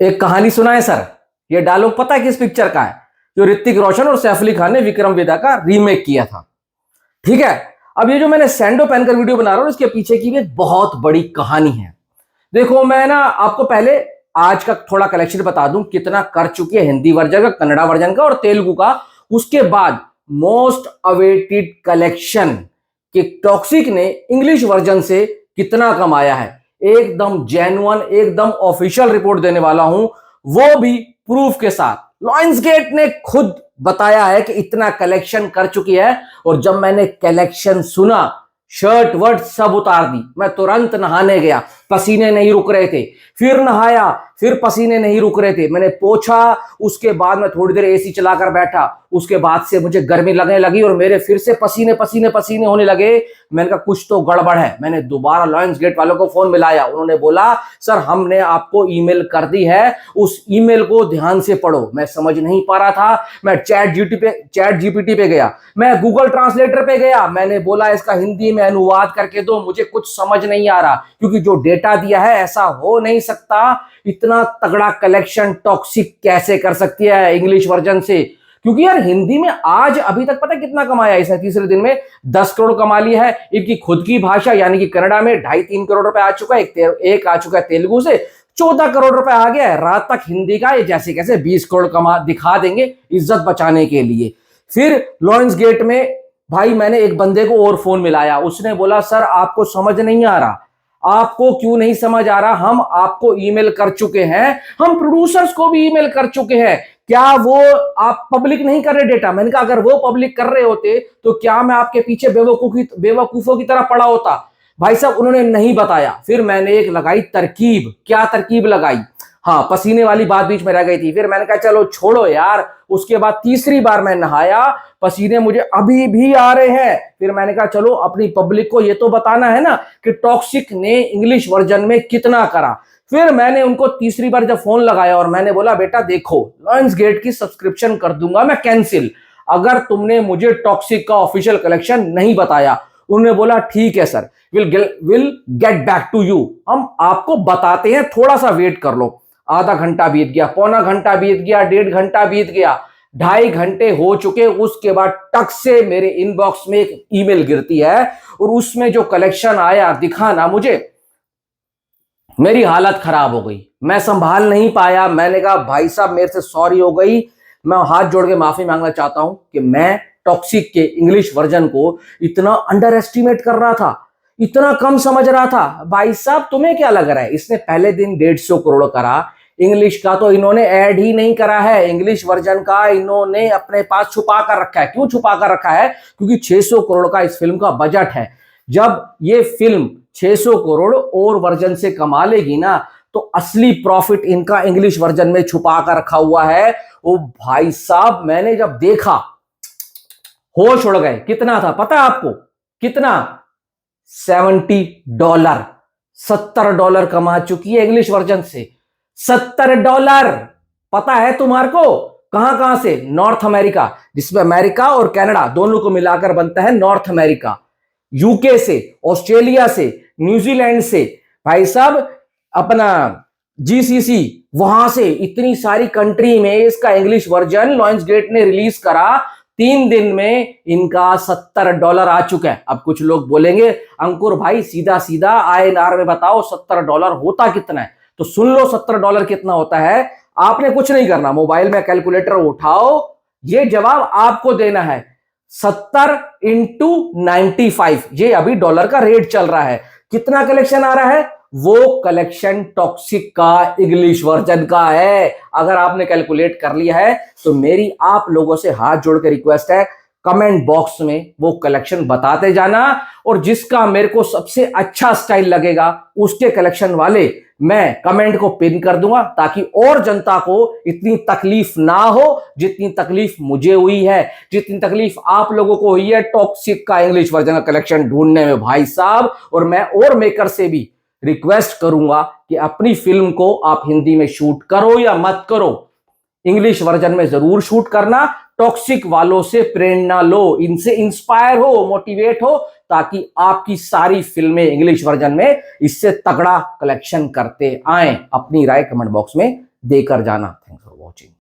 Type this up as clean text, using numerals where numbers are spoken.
एक कहानी सुनाए सर। ये डायलॉग पता है किस पिक्चर का है? जो ऋतिक रोशन और सैफ अली खान ने विक्रम वेदा का रीमेक किया था। ठीक है, अब ये जो मैंने सैंडो पहनकर वीडियो बना रहा हूं, इसके पीछे की भी एक बहुत बड़ी कहानी है। देखो, मैं ना आपको पहले आज का थोड़ा कलेक्शन बता दूं कितना कर चुकी है हिंदी वर्जन का, कन्नड़ा वर्जन का और तेलुगु का। उसके बाद मोस्ट अवेटेड कलेक्शन कि टॉक्सिक ने इंग्लिश वर्जन से कितना कमाया है। एकदम जेन्युइन, एकदम ऑफिशियल रिपोर्ट देने वाला हूं, वो भी प्रूफ के साथ। लॉयंसगेट ने खुद बताया है कि इतना कलेक्शन कर चुकी है। और जब मैंने कलेक्शन सुना, शर्ट वर्ट सब उतार दी। मैं तुरंत नहाने गया, पसीने नहीं रुक रहे थे। फिर नहाया, फिर पसीने नहीं रुक रहे थे। मैंने पोंछा, उसके बाद मैं थोड़ी देर एसी चलाकर बैठा। उसके बाद से मुझे गर्मी लगने लगी और मेरे फिर से पसीने पसीने पसीने होने लगे। मैंने कहा कुछ तो गड़बड़ है। मैंने दोबारा लॉयंसगेट वालों को फोन मिलाया। उन्होंने बोला सर हमने आपको ईमेल कर दी है, उस ईमेल को ध्यान से पढ़ो। मैं समझ नहीं पा रहा था। मैं चैट जीपीटी पे गया, मैं गूगल ट्रांसलेटर पे गया। मैंने बोला इसका हिंदी में अनुवाद करके दो, मुझे कुछ समझ नहीं आ रहा, क्योंकि जो डेटा दिया है ऐसा हो नहीं सकता। इतना तगड़ा कलेक्शन टॉक्सिक कैसे कर सकती है इंग्लिश वर्जन से? क्योंकि यार हिंदी में आज अभी तक पता कितना कमाया इसने? तीसरे दिन में 10 करोड़ कमा लिया है। इनकी खुद की भाषा यानी कि कन्नड़ा में 2.5-3 करोड़ रुपए आ चुका है। एक आ चुका है तेलुगु से, 14 करोड़ रुपए आ गया है। रात तक हिंदी का ये जैसे कैसे 20 करोड़ कमा दिखा देंगे इज्जत बचाने के लिए। फिर लॉयंसगेट में भाई मैंने एक बंदे को और फोन मिलाया। उसने बोला सर आपको समझ नहीं आ रहा। आपको क्यों नहीं समझ आ रहा? हम आपको ईमेल कर चुके हैं, हम प्रोड्यूसर्स को भी ईमेल कर चुके हैं। क्या वो आप पब्लिक नहीं कर रहे डेटा? मैंने कहा अगर वो पब्लिक कर रहे होते तो क्या मैं आपके पीछे बेवकूफों की तरह पड़ा होता? भाई साहब उन्होंने नहीं बताया। फिर मैंने एक लगाई तरकीब। क्या तरकीब लगाई? हाँ, पसीने वाली बात बीच में रह गई थी। फिर मैंने कहा चलो छोड़ो यार। उसके बाद तीसरी बार मैं नहाया, पसीने मुझे अभी भी आ रहे हैं। फिर मैंने कहा चलो अपनी पब्लिक को ये तो बताना है ना कि टॉक्सिक ने इंग्लिश वर्जन में कितना करा। फिर मैंने उनको तीसरी बार जब फोन लगाया और मैंने बोला बेटा देखो, लॉयंसगेट की सब्सक्रिप्शन कर दूंगा मैं कैंसिल, अगर तुमने मुझे टॉक्सिक का ऑफिशियल कलेक्शन नहीं बताया। उन्होंने बोला ठीक है sir, will get back to you, हम आपको बताते हैं, थोड़ा सा वेट कर लो। आधा घंटा बीत गया, पौना घंटा बीत गया, 1.5 घंटा बीत गया, 2.5 घंटे हो चुके। उसके बाद टक से मेरे इनबॉक्स में एक ईमेल गिरती है और उसमें जो कलेक्शन आया दिखाना मुझे, मेरी हालत खराब हो गई। मैं संभाल नहीं पाया। मैंने कहा भाई साहब मेरे से सॉरी हो गई, मैं हाथ जोड़ के माफी मांगना चाहता हूं कि मैं टॉक्सिक के इंग्लिश वर्जन को इतना अंडर एस्टिमेट कर रहा था, इतना कम समझ रहा था। भाई साहब तुम्हें क्या लग रहा है? इसने पहले दिन 150 करोड़ करा। इंग्लिश का तो इन्होंने ऐड ही नहीं करा है। इंग्लिश वर्जन का इन्होंने अपने पास छुपा कर रखा है। क्यों छुपा कर रखा है? क्योंकि 600 करोड़ का इस फिल्म का बजट है। जब ये फिल्म 600 करोड़ और वर्जन से कमा लेगी ना, तो असली प्रॉफिट इनका इंग्लिश वर्जन में छुपा कर रखा हुआ है। ओ भाई साहब मैंने जब देखा होश उड़ गए। कितना था पता है आपको? कितना? $70। $70 कमा चुकी है इंग्लिश वर्जन से। $70 पता है तुम्हारे को? कहां कहां से? नॉर्थ अमेरिका, जिसमें अमेरिका और कनाडा दोनों को मिलाकर बनता है नॉर्थ अमेरिका। यूके से, ऑस्ट्रेलिया से, न्यूजीलैंड से, भाई साहब अपना जीसीसी, वहां से इतनी सारी कंट्री में इसका इंग्लिश वर्जन लॉयंसगेट ने रिलीज करा। 3 दिन में इनका $70 आ चुका है। अब कुछ लोग बोलेंगे अंकुर भाई सीधा सीधा INR में बताओ $70 होता कितना है? तो सुन लो $70 कितना होता है। आपने कुछ नहीं करना, मोबाइल में कैलकुलेटर उठाओ, ये जवाब आपको देना है। 70 इंटू 95, ये अभी डॉलर का रेट चल रहा है। कितना कलेक्शन आ रहा है? वो कलेक्शन टॉक्सिक का इंग्लिश वर्जन का है। अगर आपने कैलकुलेट कर लिया है तो मेरी आप लोगों से हाथ जोड़ के रिक्वेस्ट है, कमेंट बॉक्स में वो कलेक्शन बताते जाना। और जिसका मेरे को सबसे अच्छा स्टाइल लगेगा उसके कलेक्शन वाले मैं कमेंट को पिन कर दूंगा, ताकि और जनता को इतनी तकलीफ ना हो जितनी तकलीफ मुझे हुई है, जितनी तकलीफ आप लोगों को हुई है टॉक्सिक का इंग्लिश वर्जन का कलेक्शन ढूंढने में भाई साहब। और मैं और मेकर से भी रिक्वेस्ट करूंगा कि अपनी फिल्म को आप हिंदी में शूट करो या मत करो, इंग्लिश वर्जन में जरूर शूट करना। टॉक्सिक वालों से प्रेरणा लो, इनसे इंस्पायर हो, मोटिवेट हो, ताकि आपकी सारी फिल्में इंग्लिश वर्जन में इससे तगड़ा कलेक्शन करते आए। अपनी राय कमेंट बॉक्स में देकर जाना। Thanks for watching.